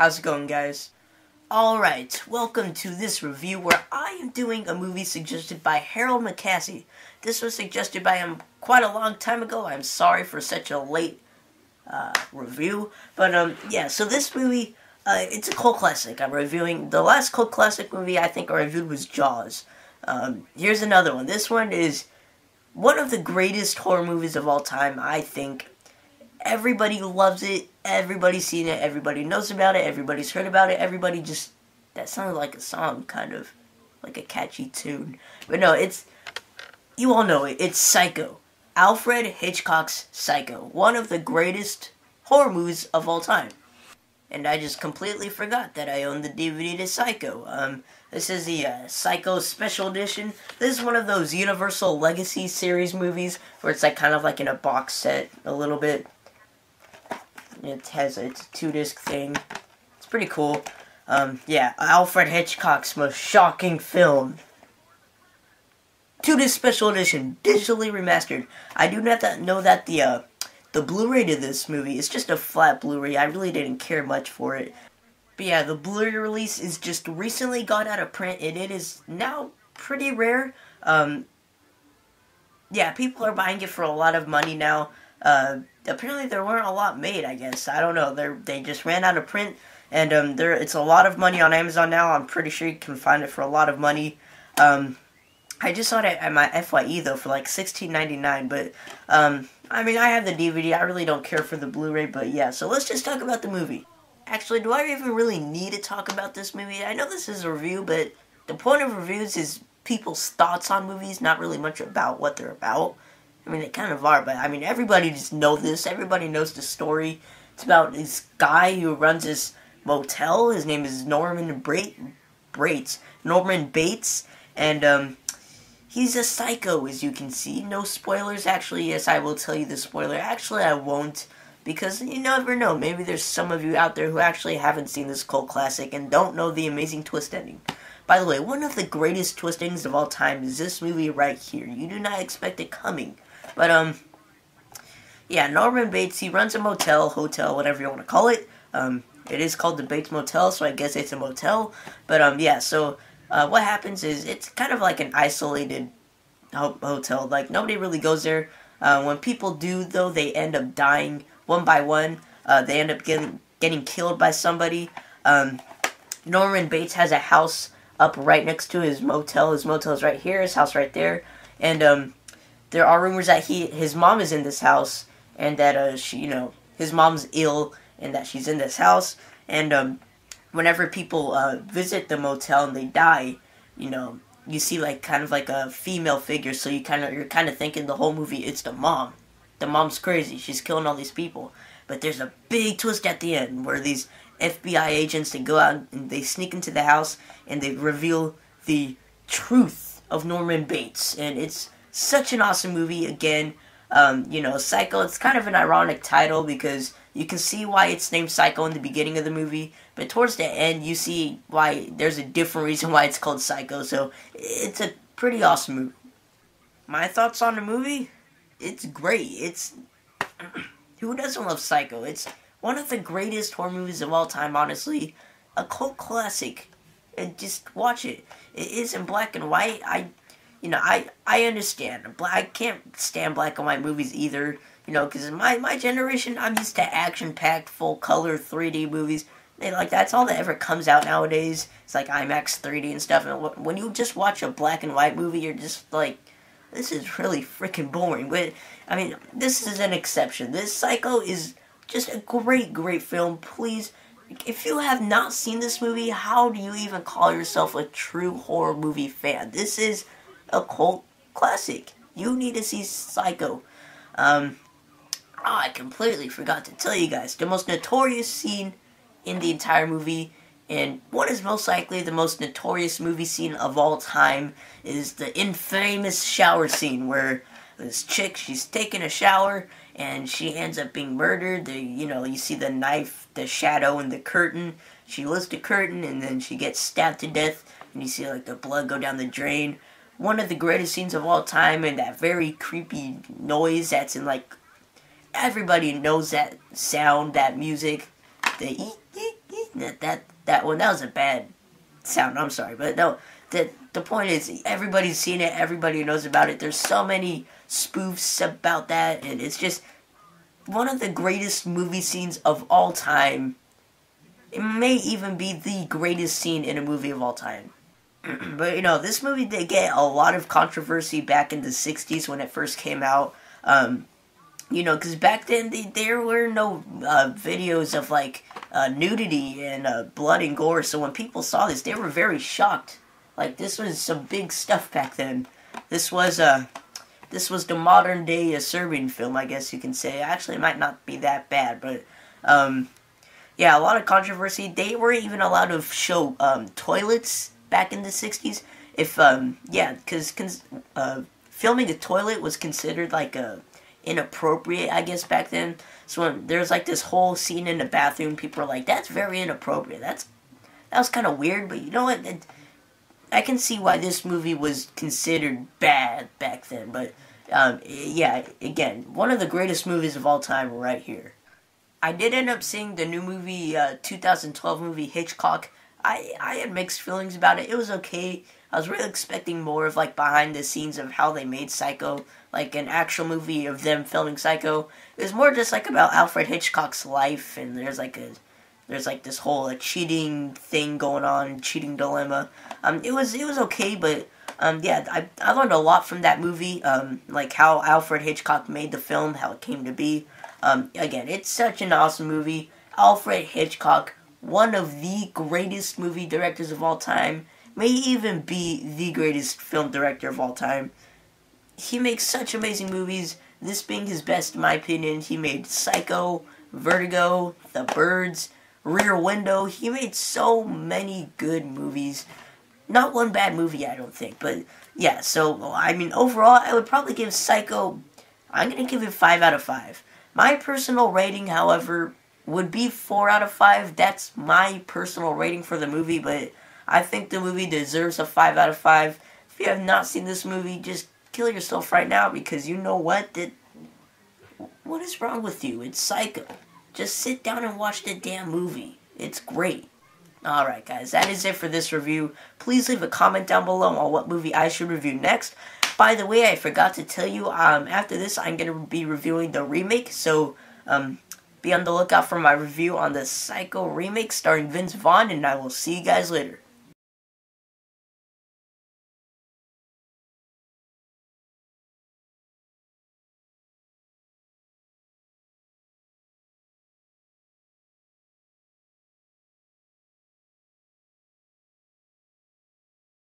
How's it going, guys? Alright, welcome to this review where I am doing a movie suggested by Harold McCassie. This was suggested by him quite a long time ago. I'm sorry for such a late review. But, yeah, so this movie, it's a cult classic. I'm reviewing, the last cult classic movie I think I reviewed was Jaws. Here's another one. This one is one of the greatest horror movies of all time, I think. Everybody loves it, everybody's seen it, everybody knows about it, everybody's heard about it, everybody just, that sounded like a song, kind of, like a catchy tune. But no, it's, you all know it, it's Psycho. Alfred Hitchcock's Psycho, one of the greatest horror movies of all time. And I just completely forgot that I own the DVD to Psycho. This is the Psycho Special Edition. This is one of those Universal Legacy series movies where it's like kind of like in a box set a little bit. It's a 2-disc thing. It's pretty cool. Yeah, Alfred Hitchcock's most shocking film. 2-disc special edition, digitally remastered. I do not know that the Blu-ray to this movie is just a flat Blu-ray. I really didn't care much for it. But yeah, the Blu-ray release is just recently got out of print, and it is now pretty rare. Yeah, people are buying it for a lot of money now. Apparently there weren't a lot made, I guess. I don't know. They just ran out of print, and it's a lot of money on Amazon now. I'm pretty sure you can find it for a lot of money. I just saw it at my FYE though for like $16.99, but I mean, I have the DVD. I really don't care for the Blu-ray, but yeah. So let's just talk about the movie. Actually, do I even really need to talk about this movie? I know this is a review, but the point of reviews is people's thoughts on movies, not really much about what they're about. I mean, they kind of are, but I mean, everybody just knows this. Everybody knows the story. It's about this guy who runs this motel. His name is Norman Bates, and he's a psycho, as you can see. No spoilers. Actually, yes, I will tell you the spoiler. Actually, I won't, because you never know. Maybe there's some of you out there who actually haven't seen this cult classic and don't know the amazing twist ending. By the way, one of the greatest twist endings of all time is this movie right here. You do not expect it coming. But, yeah, Norman Bates, he runs a motel, hotel, whatever you want to call it. It is called the Bates Motel, so I guess it's a motel. But, yeah, so, what happens is, it's kind of like an isolated hotel. Like, nobody really goes there. When people do, though, they end up dying one by one. They end up getting killed by somebody. Norman Bates has a house up right next to his motel. His motel is right here, his house right there. And, there are rumors that his mom is in this house, and that his mom's ill, and that she's in this house. And whenever people visit the motel and they die, you see like kind of like a female figure. So you're kind of thinking the whole movie it's the mom. The mom's crazy. She's killing all these people. But there's a big twist at the end where these FBI agents, they go out and they sneak into the house and they reveal the truth of Norman Bates, and it's such an awesome movie. Again, Psycho, it's kind of an ironic title because you can see why it's named Psycho in the beginning of the movie, but towards the end you see why there's a different reason why it's called Psycho, so it's a pretty awesome movie. My thoughts on the movie? It's great. It's who doesn't love Psycho? It's one of the greatest horror movies of all time, honestly. A cult classic. And just watch it. It is in black and white. I understand. I can't stand black and white movies either, because in my generation, I'm used to action-packed, full-color 3D movies. That's all that ever comes out nowadays. It's like IMAX 3D and stuff, and when you just watch a black and white movie, you're just like, this is really freaking boring. But, I mean, this is an exception. This Psycho is just a great, great film. Please, if you have not seen this movie, how do you even call yourself a true horror movie fan? This is a cult classic. You need to see Psycho. I completely forgot to tell you guys. The most notorious scene in the entire movie, and what is most likely the most notorious movie scene of all time, is the infamous shower scene where this chick, she's taking a shower and she ends up being murdered. You see the knife, the shadow, and the curtain. She lifts the curtain and then she gets stabbed to death, and you see like the blood go down the drain. One of the greatest scenes of all time, and that very creepy noise that's in like, everybody knows that sound, that music, the eek, eek, eek. that one, that was a bad sound. I'm sorry, but no. The point is, everybody's seen it. Everybody knows about it. There's so many spoofs about that, and it's just one of the greatest movie scenes of all time. It may even be the greatest scene in a movie of all time. But, this movie did get a lot of controversy back in the 60s when it first came out. Because back then there were no videos of, like, nudity and blood and gore. So when people saw this, they were very shocked. Like, this was some big stuff back then. This was the modern day Serbian film, I guess you can say. Actually, it might not be that bad, but, yeah, a lot of controversy. They weren't even allowed to show toilets back in the 60s. If because filming a toilet was considered like inappropriate, I guess, back then. So when there's like this whole scene in the bathroom, people are like, "That's very inappropriate." That was kind of weird, but you know what? I can see why this movie was considered bad back then. But yeah, again, one of the greatest movies of all time, right here. I did end up seeing the new movie, 2012 movie Hitchcock. I had mixed feelings about it. It was okay. I was really expecting more of, like, behind the scenes of how they made Psycho, like an actual movie of them filming Psycho. It was more just, like, about Alfred Hitchcock's life, and there's this whole cheating thing going on, cheating dilemma. It was okay, but yeah, I learned a lot from that movie, like how Alfred Hitchcock made the film, how it came to be. Again, it's such an awesome movie. Alfred Hitchcock, one of the greatest movie directors of all time, may even be the greatest film director of all time. He makes such amazing movies, this being his best in my opinion. He made Psycho, Vertigo, The Birds, Rear Window. He made so many good movies. Not one bad movie, I don't think, but yeah, so, I mean, overall, I would probably give Psycho, I'm going to give it 5 out of 5. My personal rating, however, would be 4 out of 5. That's my personal rating for the movie, but I think the movie deserves a 5 out of 5. If you have not seen this movie, just kill yourself right now, because you know what? What is wrong with you? It's Psycho. Just sit down and watch the damn movie. It's great. Alright guys, that is it for this review. Please leave a comment down below on what movie I should review next. By the way, I forgot to tell you, after this I'm going to be reviewing the remake, so be on the lookout for my review on the Psycho remake starring Vince Vaughn, and I will see you guys later.